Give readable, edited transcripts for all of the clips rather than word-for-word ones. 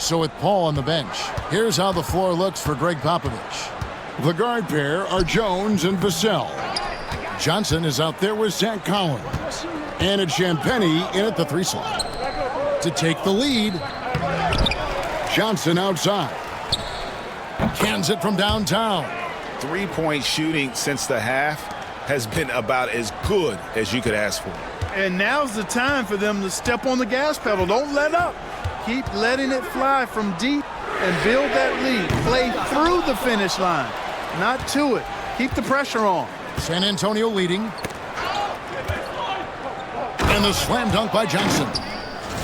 So with Paul on the bench, here's how the floor looks for Greg Popovich. The guard pair are Jones and Vassell. Johnson is out there with Zach Collins. And it's Champagnie in at the 3 slot. To take the lead, Johnson outside. Cans it from downtown. Three-point shooting since the half has been about as good as you could ask for. And now's the time for them to step on the gas pedal. Don't let up. Keep letting it fly from deep and build that lead. Play through the finish line, not to it. Keep the pressure on. San Antonio leading. And the slam dunk by Johnson.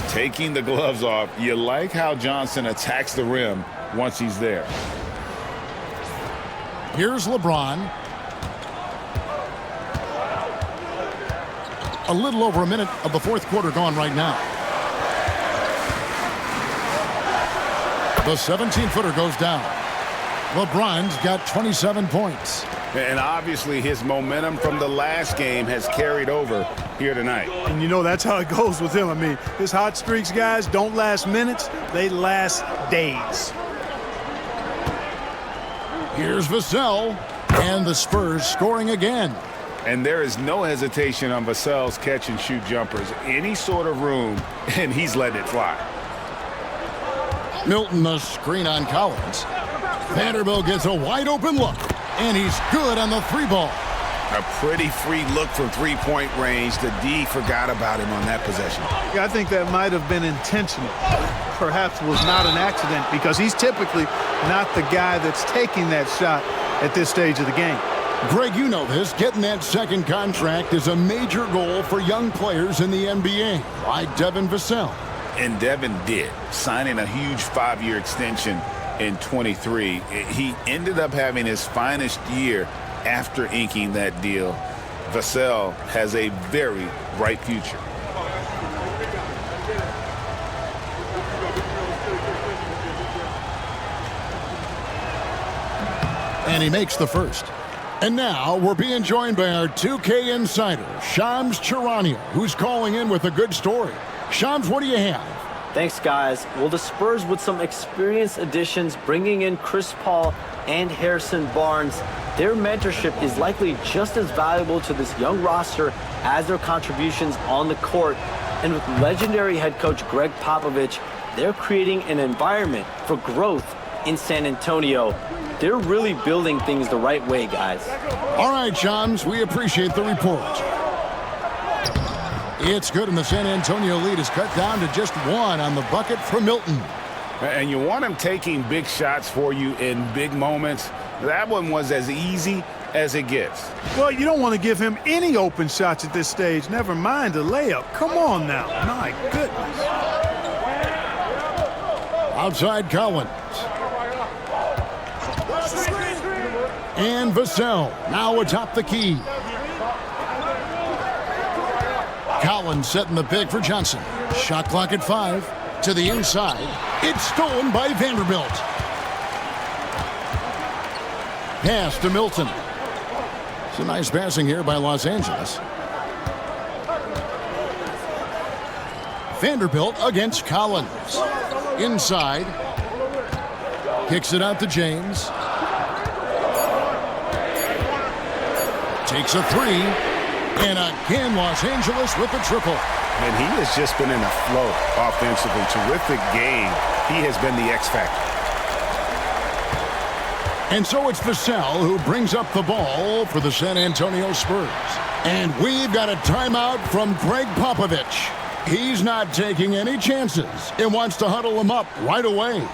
Taking the gloves off. You like how Johnson attacks the rim once he's there. Here's LeBron. A little over a minute of the 4th quarter gone right now. The 17-footer goes down. LeBron's got 27 points. And obviously his momentum from the last game has carried over here tonight. And you know that's how it goes with him. I mean, his hot streaks, guys, don't last minutes. They last days. Here's Vassell. And the Spurs scoring again. And there is no hesitation on Vassell's catch-and-shoot jumpers. Any sort of room, and he's letting it fly. Milton, the screen on Collins. Vanderbilt gets a wide-open look. And he's good on the 3-ball. A pretty free look from three-point range. The D forgot about him on that possession. Yeah, I think that might have been intentional. Perhaps was not an accident because he's typically not the guy that's taking that shot at this stage of the game. Greg, you know this. Getting that second contract is a major goal for young players in the NBA, like Devin Vassell. And Devin did, signing a huge 5-year extension in 23. He ended up having his finest year after inking that deal. Vassell has a very bright future. And he makes the first. And now we're being joined by our 2K insider, Shams Charania, who's calling in with a good story. Shams, what do you have? Thanks, guys. Well, the Spurs with some experienced additions, bringing in Chris Paul and Harrison Barnes. Their mentorship is likely just as valuable to this young roster as their contributions on the court. And with legendary head coach Greg Popovich, they're creating an environment for growth in San Antonio. They're really building things the right way, guys. All right, Shams, we appreciate the report. It's good, and the San Antonio lead is cut down to just 1 on the bucket for Milton. And you want him taking big shots for you in big moments. That one was as easy as it gets. Well, you don't want to give him any open shots at this stage. Never mind a layup. Come on now. My goodness. Outside Collins. And Vassell now atop the key. Collins setting the pick for Johnson. Shot clock at 5. To the inside. It's stolen by Vanderbilt. Pass to Milton. It's a nice passing here by Los Angeles. Vanderbilt against Collins. Inside. Kicks it out to James. Takes a 3. And again, Los Angeles with the triple. And he has just been in a flow offensively. Terrific game. He has been the X factor. And so it's Vassell who brings up the ball for the San Antonio Spurs. And we've got a timeout from Greg Popovich. He's not taking any chances and wants to huddle him up right away.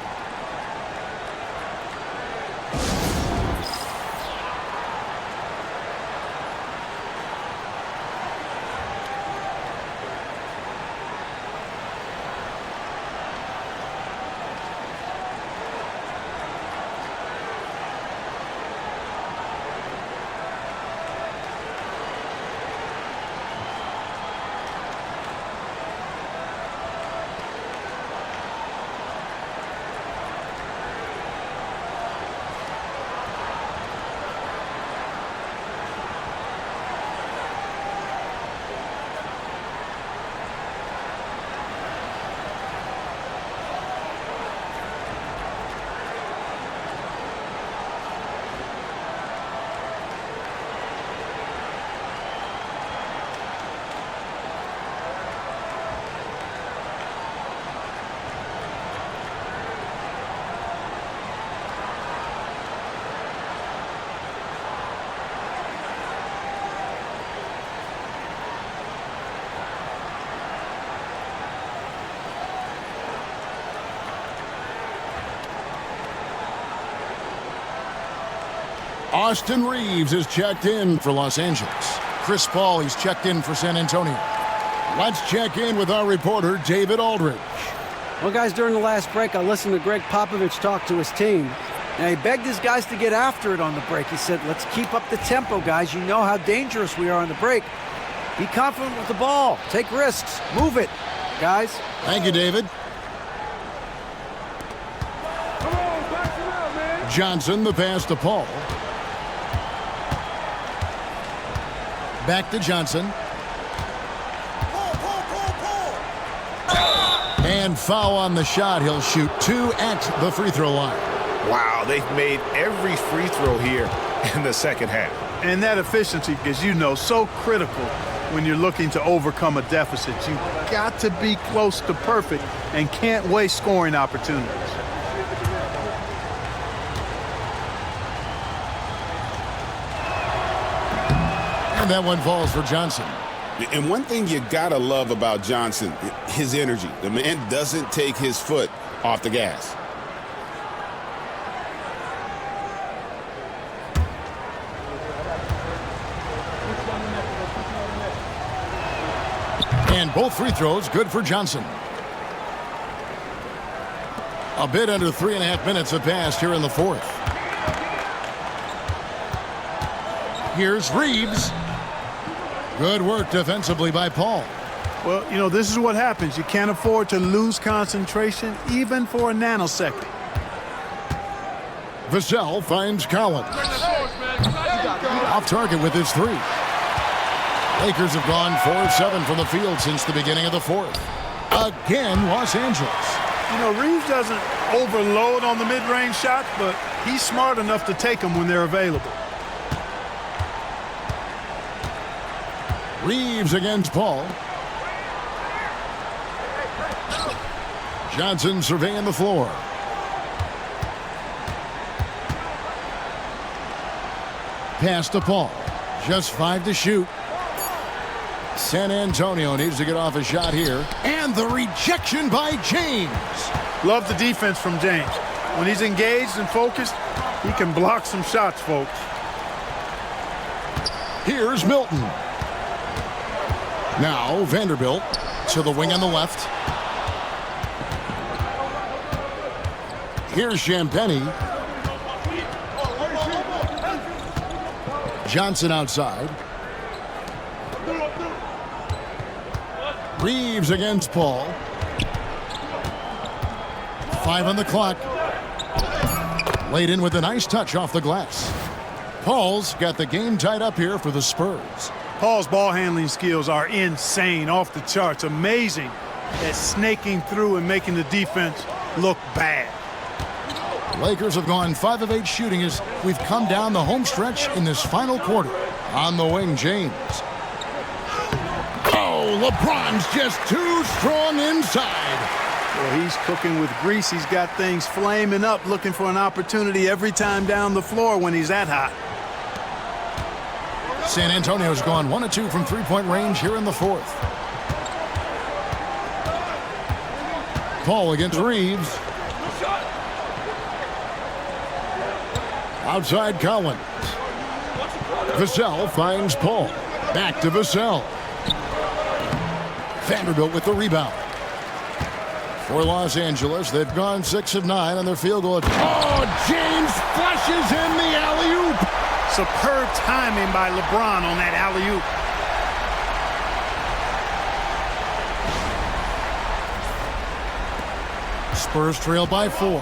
Austin Reeves is checked in for Los Angeles. Chris Paul, he's checked in for San Antonio. Let's check in with our reporter, David Aldridge. Well, guys, during the last break, I listened to Greg Popovich talk to his team. And he begged his guys to get after it on the break. He said, let's keep up the tempo, guys. You know how dangerous we are on the break. Be confident with the ball. Take risks. Move it, guys. Thank you, David. Johnson, the pass to Paul. Back to Johnson. And foul on the shot. He'll shoot 2 at the free throw line. Wow, they've made every free throw here in the second half. And that efficiency, as you know, so critical when you're looking to overcome a deficit. You've got to be close to perfect and can't waste scoring opportunities. And that one falls for Johnson. And one thing you gotta love about Johnson, his energy. The man doesn't take his foot off the gas. And both free throws good for Johnson. A bit under 3.5 minutes have passed here in the fourth. Here's Reeves. Good work defensively by Paul. Well, you know, this is what happens. You can't afford to lose concentration even for a nanosecond. Vassell finds Collins. Off target with his 3. Lakers have gone 4 of 7 from the field since the beginning of the fourth. Again, Los Angeles. You know, Reeves doesn't overload on the mid-range shots, but he's smart enough to take them when they're available. Reeves against Paul. Johnson surveying the floor. Pass to Paul. Just 5 to shoot. San Antonio needs to get off a shot here. And the rejection by James. Love the defense from James. When he's engaged and focused, he can block some shots, folks. Here's Milton. Now Vanderbilt to the wing on the left. Here's Champagny. Johnson outside. Reeves against Paul. 5 on the clock. Laid in with a nice touch off the glass. Paul's got the game tied up here for the Spurs. Paul's ball handling skills are insane, off the charts, amazing at snaking through and making the defense look bad. Lakers have gone 5 of 8 shooting as we've come down the home stretch in this final quarter. On the wing, James. Oh, LeBron's just too strong inside. Well, he's cooking with grease. He's got things flaming up, looking for an opportunity every time down the floor when he's that hot. San Antonio's gone 1 of 2 from three-point range here in the fourth. Paul against Reeves. Outside Collins. Vassell finds Paul. Back to Vassell. Vanderbilt with the rebound. For Los Angeles, they've gone 6 of 9 on their field goal. Oh, James flushes in the alley-oop. Superb timing by LeBron on that alley-oop. Spurs trail by 4.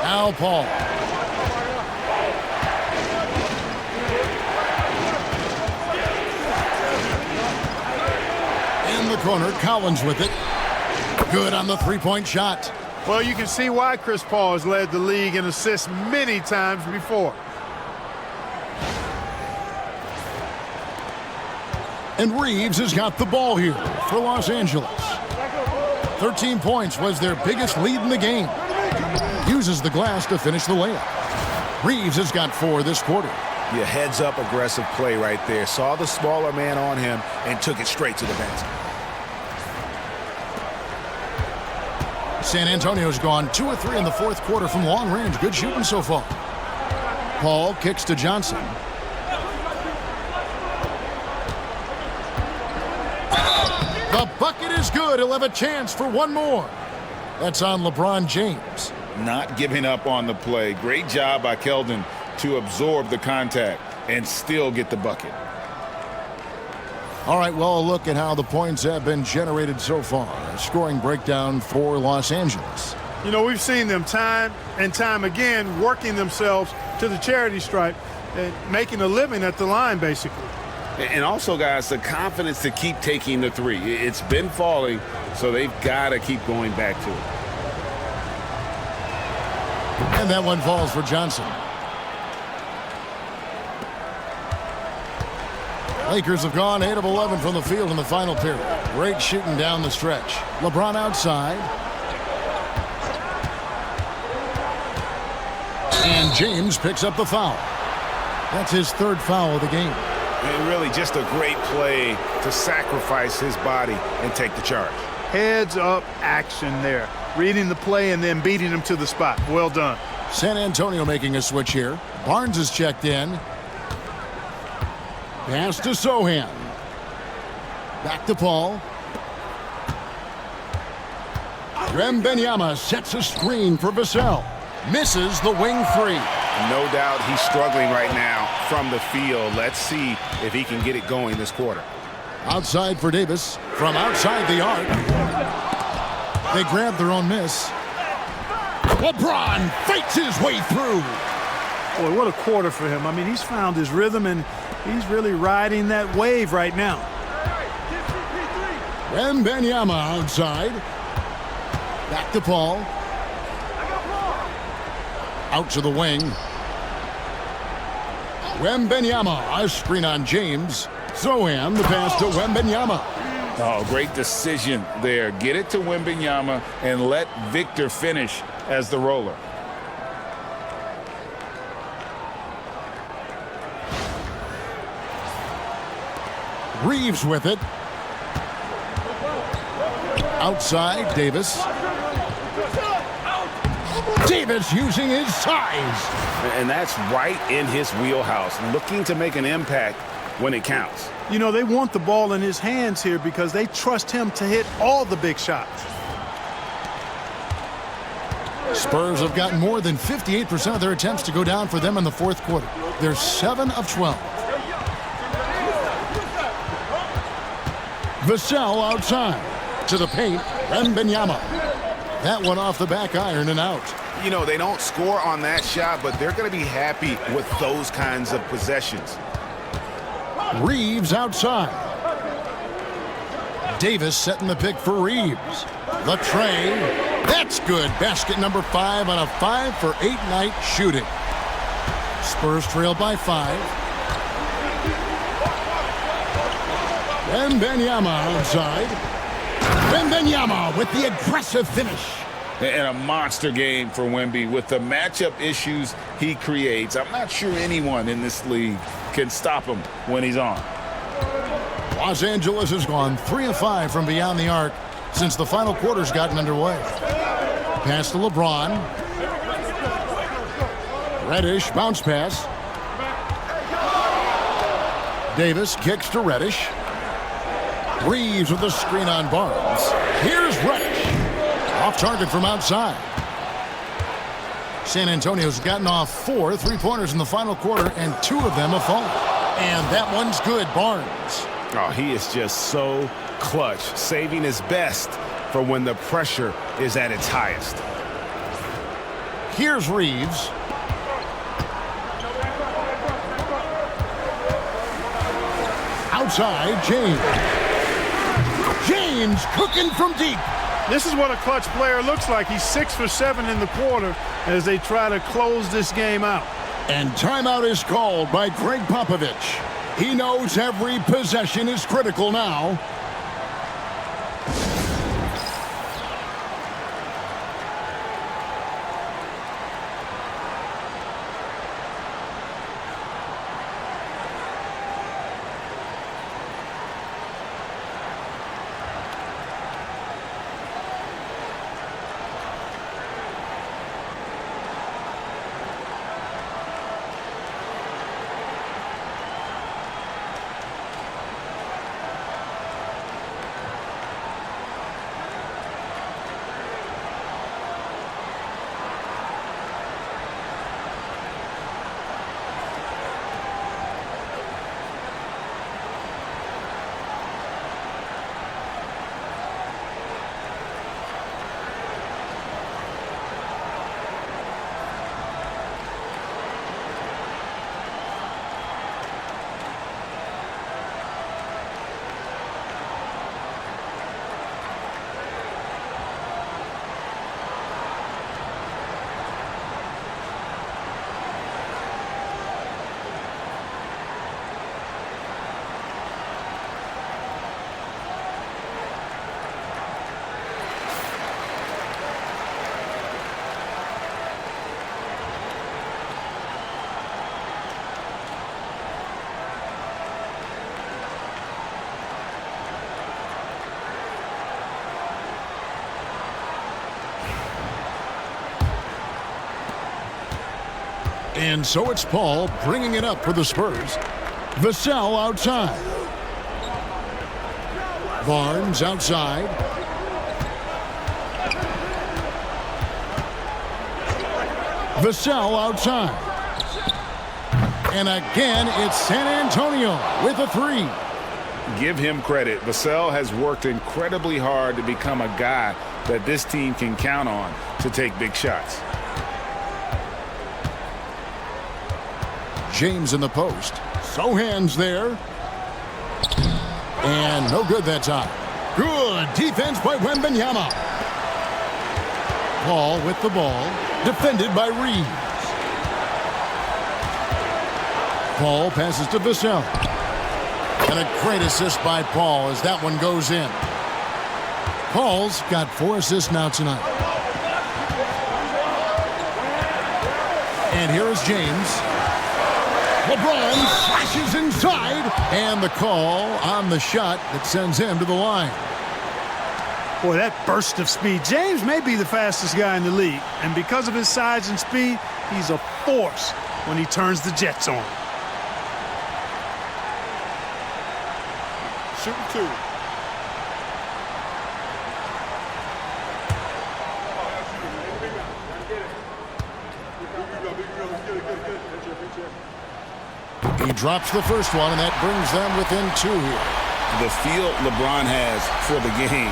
Now Paul. In the corner, Collins with it. Good on the three-point shot. Well, you can see why Chris Paul has led the league in assists many times before. And Reeves has got the ball here for Los Angeles. 13 points was their biggest lead in the game. Uses the glass to finish the layup. Reeves has got 4 this quarter. Yeah, heads-up aggressive play right there. Saw the smaller man on him and took it straight to the basket. San Antonio's gone 2 of 3 in the fourth quarter from long range. Good shooting so far. Paul kicks to Johnson. The bucket is good. He'll have a chance for one more. That's on LeBron James. Not giving up on the play. Great job by Keldon to absorb the contact and still get the bucket. All right, well, a look at how the points have been generated so far. A scoring breakdown for Los Angeles. You know, we've seen them time and time again working themselves to the charity stripe and making a living at the line, basically. And also, guys, the confidence to keep taking the three. It's been falling, so they've got to keep going back to it. And that one falls for Johnson. Lakers have gone 8 of 11 from the field in the final period. Great shooting down the stretch. LeBron outside. And James picks up the foul. That's his third foul of the game. And really just a great play to sacrifice his body and take the charge. Heads up action there. Reading the play and then beating him to the spot. Well done. San Antonio making a switch here. Barnes is checked in. Pass to Sohan. Back to Paul. Wembanyama sets a screen for Vassell. Misses the wing three. No doubt he's struggling right now from the field. Let's see if he can get it going this quarter. Outside for Davis. From outside the arc. They grab their own miss. LeBron fights his way through. Boy, what a quarter for him. I mean, he's found his rhythm, and he's really riding that wave right now. Wembanyama outside. Back to Paul. Out to the wing. Wembanyama, a screen on James. Sohan, the pass to Wembanyama. Oh, great decision there. Get it to Wembanyama and let Victor finish as the roller. Reeves with it. Outside, Davis. Davis using his size. And that's right in his wheelhouse, looking to make an impact when it counts. You know, they want the ball in his hands here because they trust him to hit all the big shots. Spurs have gotten more than 58% of their attempts to go down for them in the fourth quarter. They're 7 of 12. Vassell outside. To the paint, Wembanyama. That one off the back iron and out. You know, they don't score on that shot, but they're going to be happy with those kinds of possessions. Reeves outside. Davis setting the pick for Reeves. The tray. That's good. Basket number 5 on a 5-for-8 night shooting. Spurs trail by 5. Wembanyama outside. Wembanyama with the aggressive finish. And a monster game for Wemby with the matchup issues he creates. I'm not sure anyone in this league can stop him when he's on. Los Angeles has gone 3 of 5 from beyond the arc since the final quarter's gotten underway. Pass to LeBron. Reddish bounce pass. Davis kicks to Reddish. Reeves with the screen on Barnes. Here's Reddish. Off target from outside. San Antonio's gotten off 4 3-pointers in the final quarter, and 2 of them have fallen. And that one's good, Barnes. Oh, he is just so clutch, saving his best for when the pressure is at its highest. Here's Reeves. Outside, James. James cooking from deep. This is what a clutch player looks like. He's 6 for 7 in the quarter as they try to close this game out. And timeout is called by Greg Popovich. He knows every possession is critical now. And so it's Paul bringing it up for the Spurs. Vassell outside. Barnes outside. Vassell outside. And again, it's San Antonio with a three. Give him credit. Vassell has worked incredibly hard to become a guy that this team can count on to take big shots. James in the post. Sohan's there. And no good that time. Good defense by Wembanyama. Paul with the ball. Defended by Reeves. Paul passes to Vassell. And a great assist by Paul as that one goes in. Paul's got 4 assists now tonight. And here is James. LeBron flashes inside. And the call on the shot that sends him to the line. Boy, that burst of speed. James may be the fastest guy in the league. And because of his size and speed, he's a force when he turns the jets on. Shooting 2. He drops the first one, and that brings them within 2 here. The feel LeBron has for the game,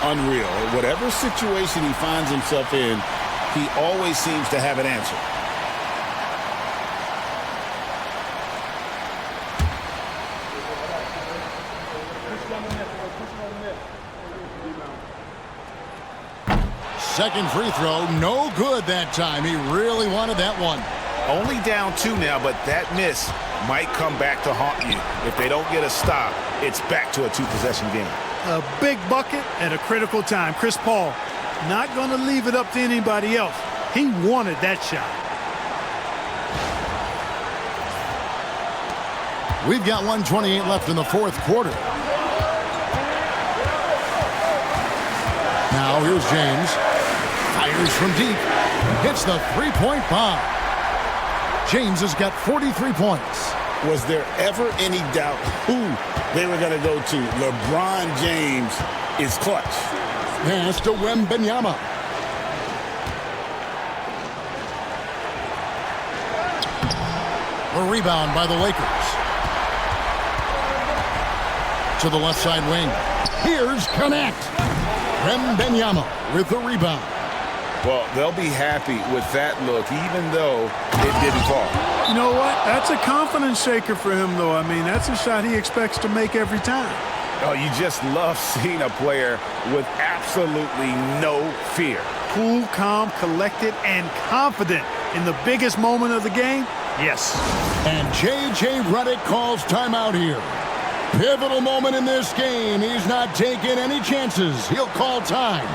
unreal. Whatever situation he finds himself in, he always seems to have an answer. Second free throw, no good that time. He really wanted that one. Only down 2 now, but that miss might come back to haunt you. If they don't get a stop, it's back to a 2-possession game. A big bucket at a critical time. Chris Paul not going to leave it up to anybody else. He wanted that shot. We've got 1:28 left in the 4th quarter. Now here's James. Fires from deep. Hits the three-point bomb. James has got 43 points. Was there ever any doubt who they were going to go to? LeBron James is clutch. Pass to Wembanyama. A rebound by the Lakers. To the left side wing. Here's Connect. Wembanyama with the rebound. Well, they'll be happy with that look, even though it didn't fall. You know what? That's a confidence shaker for him, though. I mean, that's a shot he expects to make every time. Oh, you just love seeing a player with absolutely no fear. Cool, calm, collected, and confident in the biggest moment of the game? Yes. And J.J. Redick calls timeout here. Pivotal moment in this game. He's not taking any chances. He'll call time.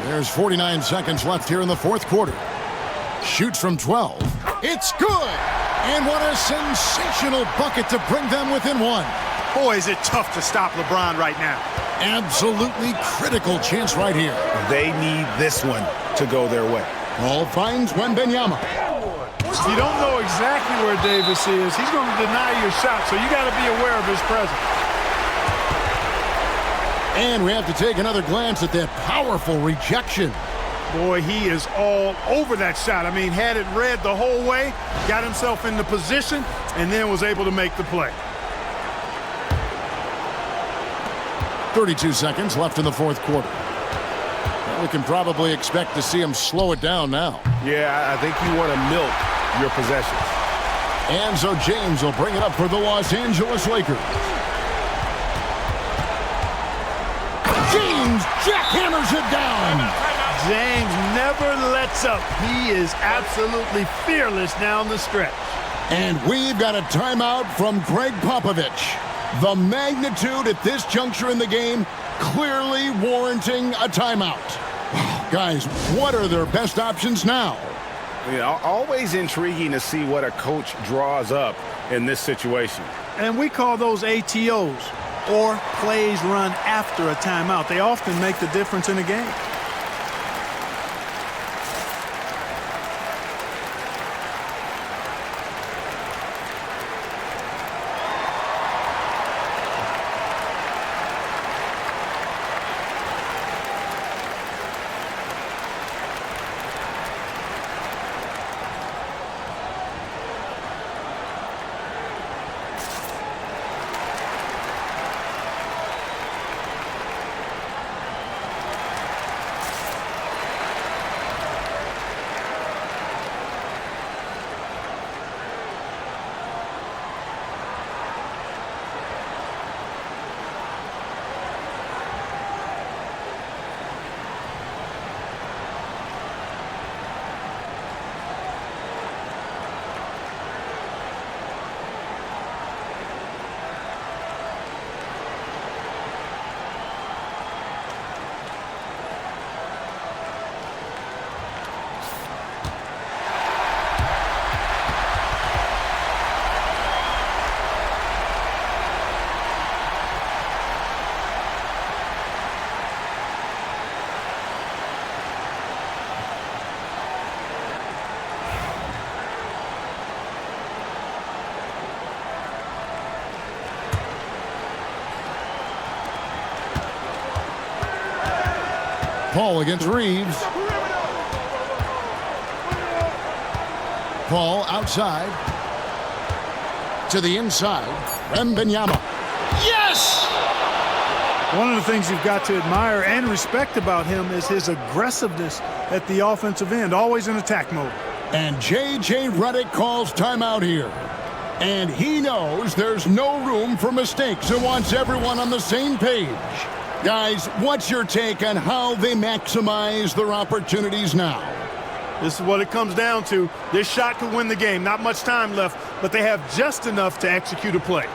There's 49 seconds left here in the 4th quarter. Shoots from 12. It's good! And what a sensational bucket to bring them within one. Boy, is it tough to stop LeBron right now. Absolutely critical chance right here. They need this one to go their way. Paul finds Wembanyama. If you don't know exactly where Davis is, he's going to deny your shot, so you got to be aware of his presence. And we have to take another glance at that powerful rejection. Boy, he is all over that shot. I mean, had it read the whole way, got himself in the position, and then was able to make the play. 32 seconds left in the fourth quarter. Well, we can probably expect to see him slow it down now. Yeah, I think you want to milk your possessions. And so James will bring it up for the Los Angeles Lakers. James jackhammers it down. James never lets up. He is absolutely fearless down the stretch. And we've got a timeout from Greg Popovich. The magnitude at this juncture in the game clearly warranting a timeout. Guys, what are their best options now? You know, always intriguing to see what a coach draws up in this situation. And we call those ATOs, or plays run after a timeout. They often make the difference in a game. Paul against Reeves. Paul outside. To the inside. Wembanyama. Yes! One of the things you've got to admire and respect about him is his aggressiveness at the offensive end, always in attack mode. And J.J. Redick calls timeout here. And he knows there's no room for mistakes and wants everyone on the same page. Guys, what's your take on how they maximize their opportunities now? This is what it comes down to. This shot could win the game. Not much time left, but they have just enough to execute a play.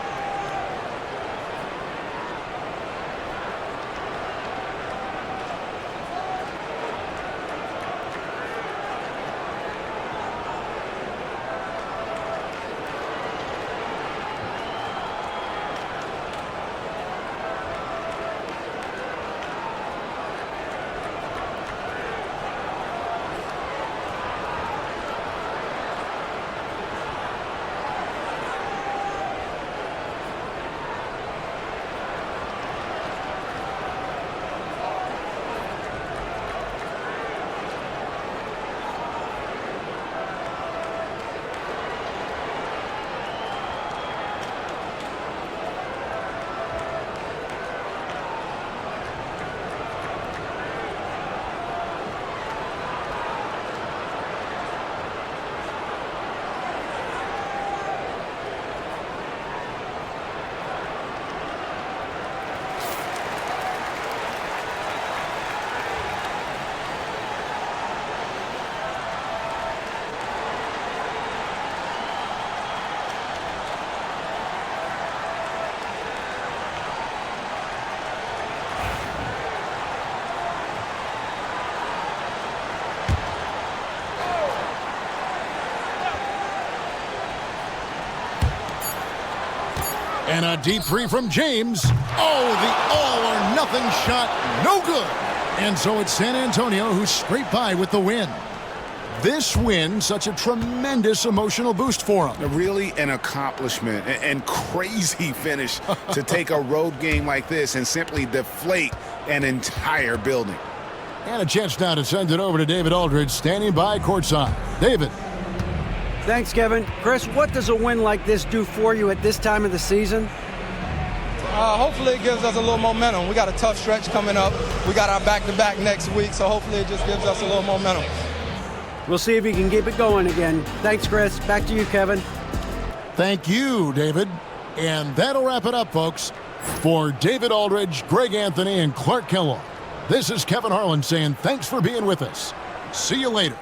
And a deep three from James. Oh, the all-or-nothing shot. No good. And so it's San Antonio who scraped by with the win. This win, such a tremendous emotional boost for them. Really an accomplishment and crazy finish to take a road game like this and simply deflate an entire building. And a chance now to send it over to David Aldridge, standing by courtside. David. Thanks, Kevin. Chris, what does a win like this do for you at this time of the season? Hopefully it gives us a little momentum. We got a tough stretch coming up. We got our back-to-back next week, so hopefully it just gives us a little momentum. We'll see if he can keep it going again. Thanks, Chris. Back to you, Kevin. Thank you, David. And that'll wrap it up, folks. For David Aldridge, Greg Anthony, and Clark Kellogg, this is Kevin Harlan saying thanks for being with us. See you later.